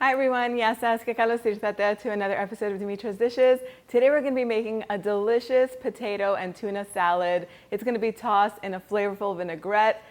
Hi everyone, to another episode of Dimitra's Dishes. Today we're going to be making a delicious potato and tuna salad. It's going to be tossed in a flavorful vinaigrette.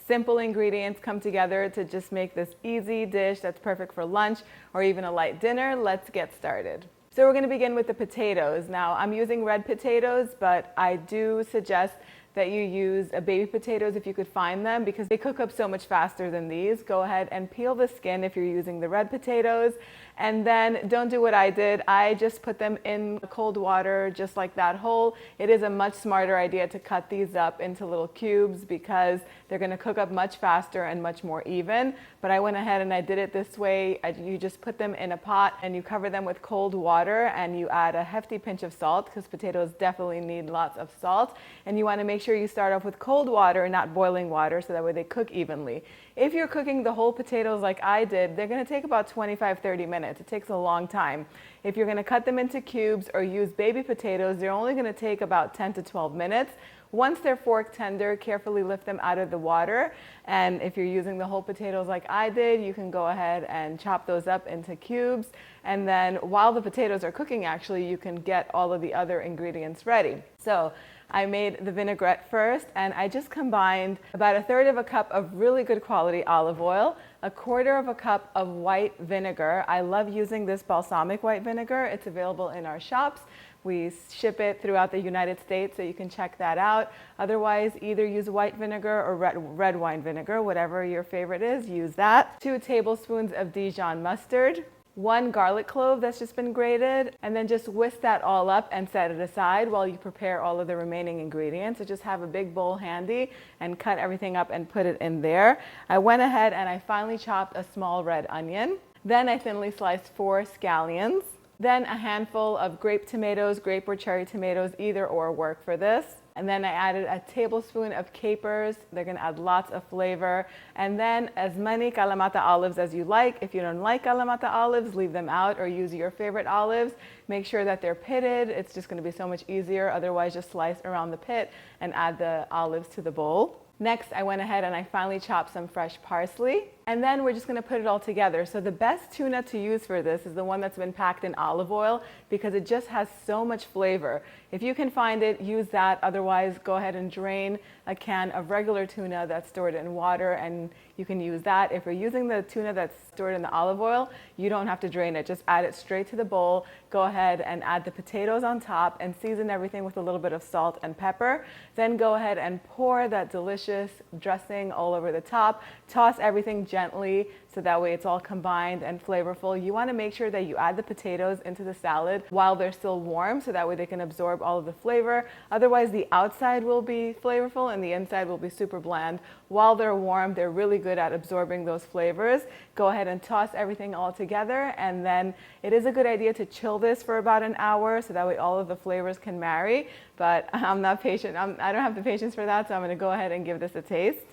Simple ingredients come together to just make this easy dish that's perfect for lunch or even a light dinner. Let's get started. So we're going to begin with the potatoes. Now I'm using red potatoes, but I do suggest that you use baby potatoes if you could find them because they cook up so much faster than these. Go ahead and peel the skin if you're using the red potatoes, and then don't do what I did. I just put them in cold water just like that whole. It is a much smarter idea to cut these up into little cubes because they're going to cook up much faster and much more even. But I went ahead and I did it this way. You just put them in a pot and you cover them with cold water and you add a hefty pinch of salt because potatoes definitely need lots of salt, and you want to make sure you start off with cold water and not boiling water so that way they cook evenly. If you're cooking the whole potatoes like I did, they're going to take about 25-30 minutes. It takes a long time. If you're going to cut them into cubes or use baby potatoes, they're only going to take about 10 to 12 minutes. Once they're fork tender, carefully lift them out of the water. And if you're using the whole potatoes like I did, you can go ahead and chop those up into cubes. And then while the potatoes are cooking, actually, you can get all of the other ingredients ready. So I made the vinaigrette first, and I just combined about 1/3 of a cup of really good quality olive oil, 1/4 of a cup of white vinegar. I love using this balsamic white vinegar. It's available in our shops. We ship it throughout the United States, so you can check that out. Otherwise, either use white vinegar or red wine vinegar, whatever your favorite is, use that. 2 tablespoons of Dijon mustard, 1 garlic clove that's just been grated, and then just whisk that all up and set it aside while you prepare all of the remaining ingredients. So just have a big bowl handy and cut everything up and put it in there. I went ahead and I finely chopped a small red onion. Then I thinly sliced 4 scallions. Then a handful of grape tomatoes, grape or cherry tomatoes, either or work for this. And then I added a tablespoon of capers. They're going to add lots of flavor. And then as many kalamata olives as you like. If you don't like kalamata olives, leave them out or use your favorite olives. Make sure that they're pitted. It's just going to be so much easier. Otherwise, just slice around the pit and add the olives to the bowl. Next, I went ahead and I finally chopped some fresh parsley. And then we're just going to put it all together. So the best tuna to use for this is the one that's been packed in olive oil because it just has so much flavor. If you can find it, use that. Otherwise, go ahead and drain a can of regular tuna that's stored in water and you can use that. If you're using the tuna that's stored in the olive oil, you don't have to drain it. Just add it straight to the bowl. Go ahead and add the potatoes on top and season everything with a little bit of salt and pepper. Then go ahead and pour that delicious dressing all over the top. Toss everything gently so that way it's all combined and flavorful. You want to make sure that you add the potatoes into the salad while they're still warm so that way they can absorb all of the flavor. Otherwise, the outside will be flavorful and the inside will be super bland. While they're warm, they're really good at absorbing those flavors. Go ahead and toss everything all together, and then it is a good idea to chill this for about an hour so that way all of the flavors can marry. But I'm not patient. I don't have the patience for that, so I'm going to go ahead and give this a taste.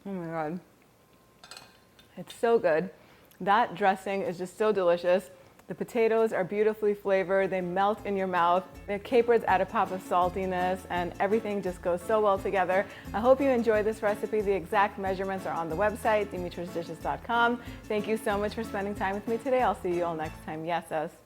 Oh my God. It's so good. That dressing is just so delicious. The potatoes are beautifully flavored. They melt in your mouth. The capers add a pop of saltiness and everything just goes so well together. I hope you enjoy this recipe. The exact measurements are on the website, dimitrasdishes.com. Thank you so much for spending time with me today. I'll see you all next time. Yes, us.